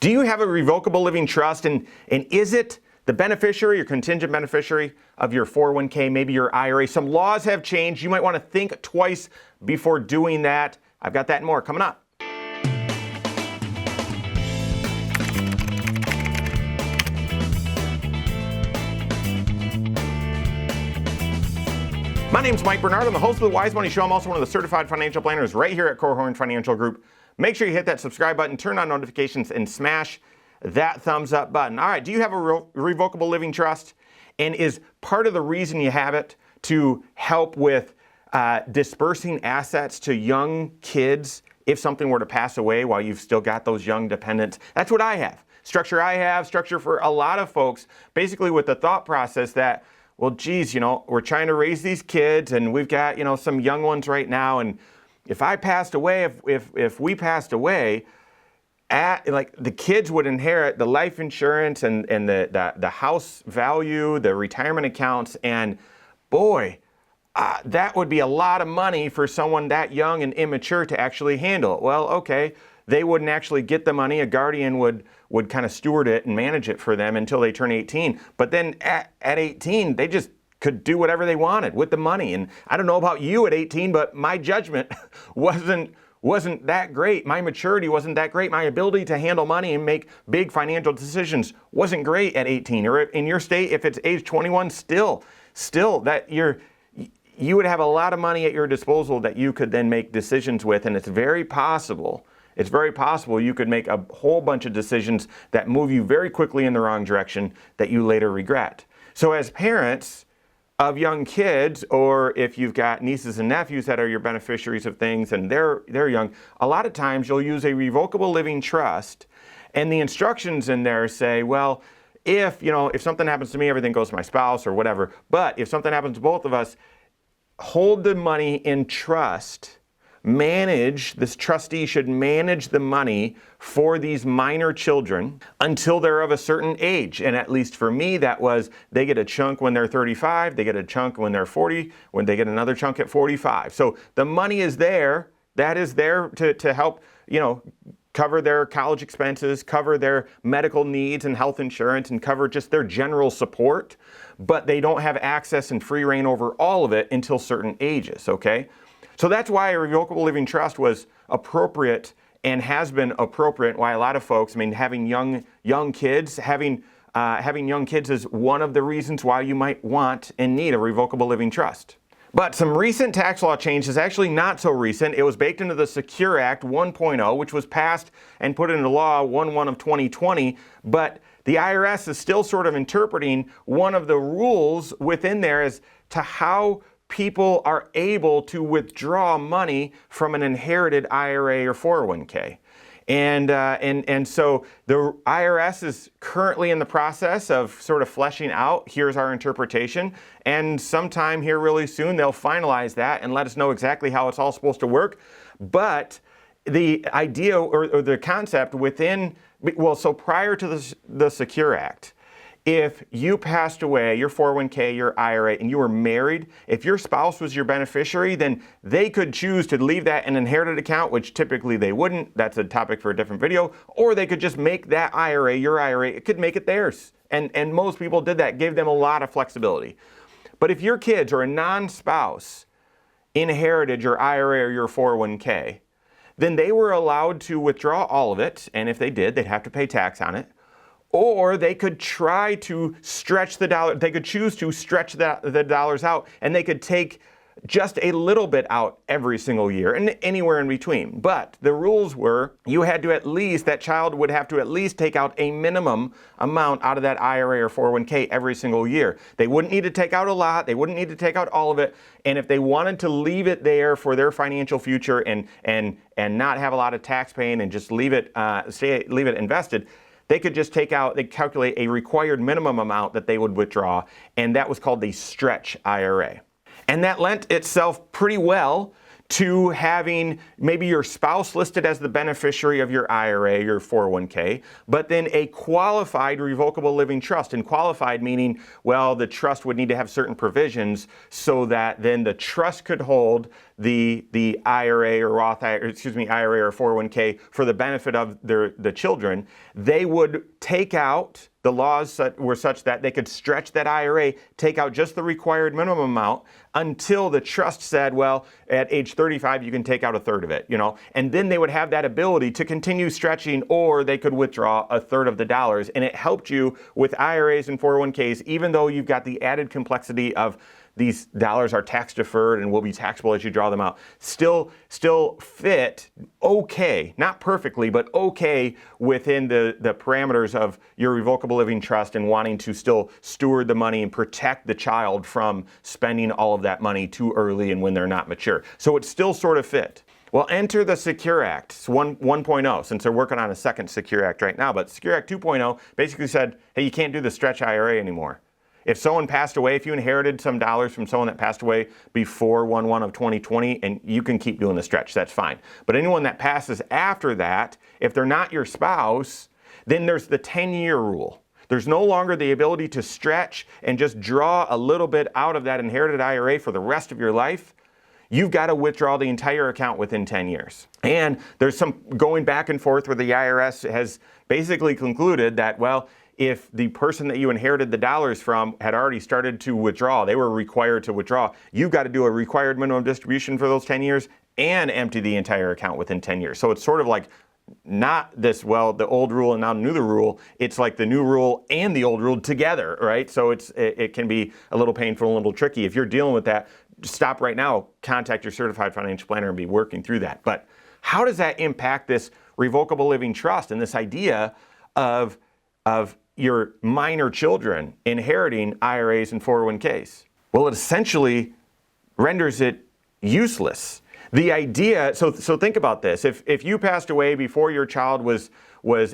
Do you have a revocable living trust, and is it the beneficiary or contingent beneficiary of your 401k, maybe your IRA? Some laws have changed. You might want to think twice before doing that. I've got that and more coming up. My name's Mike Bernard. I'm the host of the Wise Money Show. I'm also one of the certified financial planners right here at Korhorn Financial Group. Make sure you hit that subscribe button, turn on notifications, and smash that thumbs up button. All right, do you have a revocable living trust? And is part of the reason you have it to help with dispersing assets to young kids if something were to pass away while you've still got those young dependents? That's what I have. Structure for a lot of folks, basically with the thought process that, well, geez, we're trying to raise these kids and we've got, some young ones right now. And if I passed away, if we passed away, the kids would inherit the life insurance and the house value, the retirement accounts, and boy, that would be a lot of money for someone that young and immature to actually handle. Well, okay, they wouldn't actually get the money. A guardian would kind of steward it and manage it for them until they turn 18. But then at 18, they just could do whatever they wanted with the money. And I don't know about you at 18, but my judgment wasn't that great. My maturity wasn't that great. My ability to handle money and make big financial decisions wasn't great at 18. Or in your state, if it's age 21, still that you would have a lot of money at your disposal that you could then make decisions with. And it's very possible you could make a whole bunch of decisions that move you very quickly in the wrong direction that you later regret. So as parents of young kids, or if you've got nieces and nephews that are your beneficiaries of things and they're young, a lot of times you'll use a revocable living trust, and the instructions in there say, well, if something happens to me, everything goes to my spouse or whatever. But if something happens to both of us, hold the money in trust. This trustee should manage the money for these minor children until they're of a certain age. And at least for me, that was, they get a chunk when they're 35, they get a chunk when they're 40, when they get another chunk at 45. So the money is there. That is there to help, cover their college expenses, cover their medical needs and health insurance, and cover just their general support. But they don't have access and free reign over all of it until certain ages, okay? So that's why a revocable living trust was appropriate and has been appropriate. Why a lot of folks, having young kids is one of the reasons why you might want and need a revocable living trust. But some recent tax law changes, actually not so recent. It was baked into the Secure Act 1.0, which was passed and put into law 1/1 of 2020. But the IRS is still sort of interpreting one of the rules within there as to how people are able to withdraw money from an inherited IRA or 401k. And so the IRS is currently in the process of sort of fleshing out, here's our interpretation, and sometime here really soon they'll finalize that and let us know exactly how it's all supposed to work. But the idea or the concept so prior to the Secure Act, if you passed away, your 401k, your IRA, and you were married, if your spouse was your beneficiary, then they could choose to leave that in an inherited account, which typically they wouldn't. That's a topic for a different video. Or they could just make that IRA, your IRA, it could make it theirs. And most people did that, gave them a lot of flexibility. But if your kids or a non-spouse inherited your IRA or your 401k, then they were allowed to withdraw all of it. And if they did, they'd have to pay tax on it. Or they could try to stretch the dollar. They could choose to stretch the dollars out, and they could take just a little bit out every single year and anywhere in between. But the rules were that child would have to at least take out a minimum amount out of that IRA or 401k every single year. They wouldn't need to take out a lot. They wouldn't need to take out all of it. And if they wanted to leave it there for their financial future and not have a lot of tax paying and just leave it invested, they could just they calculate a required minimum amount that they would withdraw, and that was called the stretch IRA. And that lent itself pretty well to having maybe your spouse listed as the beneficiary of your IRA, your 401k, but then a qualified revocable living trust. And qualified meaning, well, the trust would need to have certain provisions so that then the trust could hold the IRA or IRA or 401k for the benefit of the children, they would take out, the laws were such that they could stretch that IRA, take out just the required minimum amount until the trust said, well, at age 35, you can take out a third of it, and then they would have that ability to continue stretching, or they could withdraw a third of the dollars. And it helped you with IRAs and 401ks, even though you've got the added complexity of these dollars are tax deferred and will be taxable as you draw them out, still fit okay, not perfectly, but okay within the parameters of your revocable living trust and wanting to still steward the money and protect the child from spending all of that money too early and when they're not mature. So it still sort of fit. Well, enter the Secure Act 1.0, since they're working on a second Secure Act right now. But Secure Act 2.0 basically said, hey, you can't do the stretch IRA anymore. If someone passed away, if you inherited some dollars from someone that passed away before 1/1 of 2020, and you can keep doing the stretch, that's fine. But anyone that passes after that, if they're not your spouse, then there's the 10-year rule. There's no longer the ability to stretch and just draw a little bit out of that inherited IRA for the rest of your life. You've got to withdraw the entire account within 10 years. And there's some going back and forth where the IRS has basically concluded that, well, if the person that you inherited the dollars from had already started to withdraw, they were required to withdraw, you've got to do a required minimum distribution for those 10 years and empty the entire account within 10 years. So it's sort of like not this, well, the old rule and now the new rule. It's like the new rule and the old rule together, right? So it can be a little painful, a little tricky. If you're dealing with that, just stop right now, contact your certified financial planner and be working through that. But how does that impact this revocable living trust and this idea of your minor children inheriting IRAs and 401ks? Well, it essentially renders it useless. The idea, so think about this. If you passed away before your child was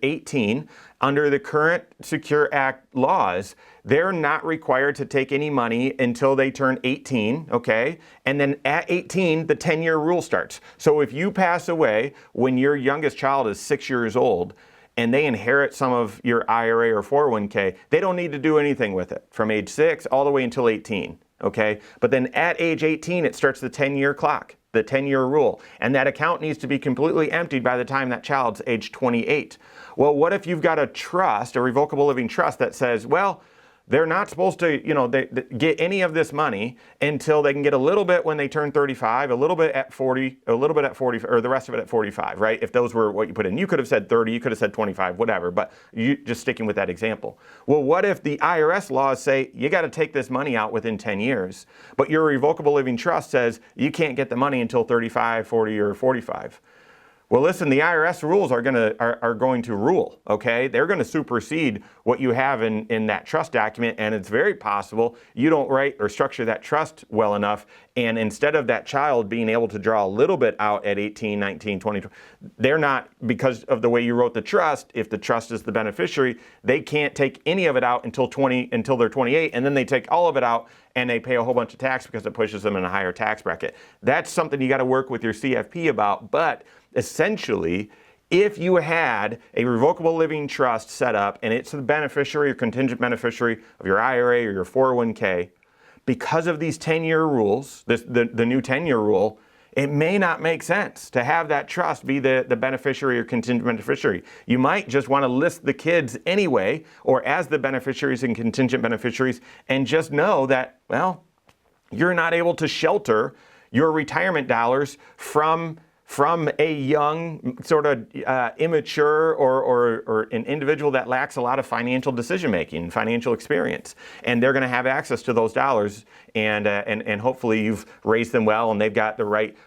18, under the current Secure Act laws, they're not required to take any money until they turn 18, okay? And then at 18, the 10-year rule starts. So if you pass away when your youngest child is 6 years old, and they inherit some of your IRA or 401k, they don't need to do anything with it from age 6 all the way until 18, okay? But then at age 18, it starts the 10-year clock, the 10-year rule, and that account needs to be completely emptied by the time that child's age 28. Well, what if you've got a trust, a revocable living trust that says, well, they're not supposed to, they get any of this money until they can get a little bit when they turn 35, a little bit at 40, a little bit at 40, or the rest of it at 45, right? If those were what you put in. You could have said 30, you could have said 25, whatever, but you just sticking with that example. Well, what if the IRS laws say you got to take this money out within 10 years, but your revocable living trust says you can't get the money until 35, 40, or 45? Well, listen, the IRS rules are going to rule, okay? They're going to supersede what you have in that trust document, and it's very possible you don't write or structure that trust well enough, and instead of that child being able to draw a little bit out at 18, 19, 20, they're not, because of the way you wrote the trust, if the trust is the beneficiary, they can't take any of it out until they're 28, and then they take all of it out and they pay a whole bunch of tax because it pushes them in a higher tax bracket. That's something you got to work with your CFP about, but essentially, if you had a revocable living trust set up and it's the beneficiary or contingent beneficiary of your IRA or your 401k, because of these 10-year rules, the new 10-year rule, it may not make sense to have that trust be the beneficiary or contingent beneficiary. You might just want to list the kids anyway, or as the beneficiaries and contingent beneficiaries, and just know that, well, you're not able to shelter your retirement dollars from a young, sort of immature or an individual that lacks a lot of financial decision-making, financial experience. And they're going to have access to those dollars, and hopefully you've raised them well and they've got the right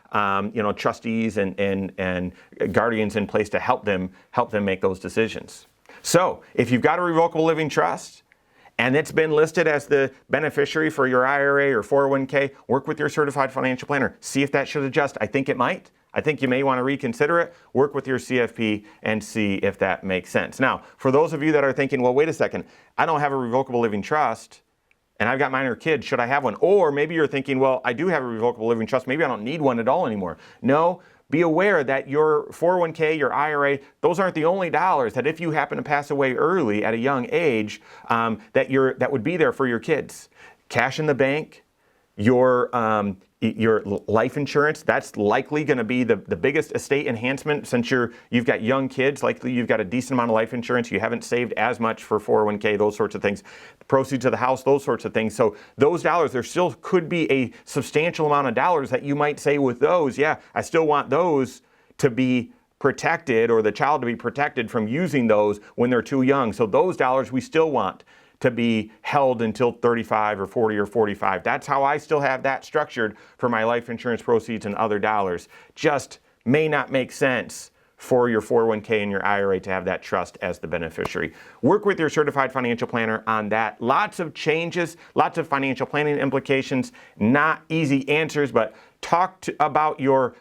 trustees and guardians in place to help them make those decisions. So if you've got a revocable living trust, and it's been listed as the beneficiary for your IRA or 401k, work with your certified financial planner. See if that should adjust. I think it might. I think you may want to reconsider it, work with your CFP, and see if that makes sense. Now, for those of you that are thinking, well, wait a second, I don't have a revocable living trust, and I've got minor kids, should I have one? Or maybe you're thinking, well, I do have a revocable living trust, maybe I don't need one at all anymore. No, be aware that your 401k, your IRA, those aren't the only dollars that if you happen to pass away early at a young age, that would be there for your kids. Cash in the bank, your your life insurance, that's likely going to be the biggest estate enhancement since you've got young kids. Likely you've got a decent amount of life insurance. You haven't saved as much for 401k, those sorts of things. The proceeds of the house, those sorts of things. So those dollars, there still could be a substantial amount of dollars that you might say with those, yeah, I still want those to be protected, or the child to be protected from using those when they're too young. So those dollars we still want to be held until 35 or 40 or 45. That's how I still have that structured for my life insurance proceeds and other dollars. Just may not make sense for your 401k and your IRA to have that trust as the beneficiary. Work with your certified financial planner on that. Lots of changes, lots of financial planning implications, not easy answers, but talk about your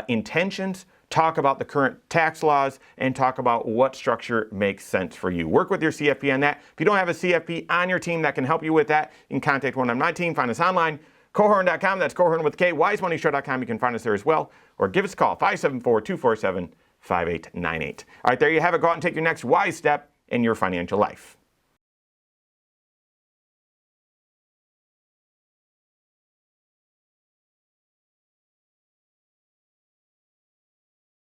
intentions, talk about the current tax laws, and talk about what structure makes sense for you. Work with your CFP on that. If you don't have a CFP on your team that can help you with that, you can contact one on my team. Find us online, Korhorn.com. That's Korhorn with K. WiseMoneyShow.com. You can find us there as well. Or give us a call, 574-247-5898. All right, there you have it. Go out and take your next wise step in your financial life.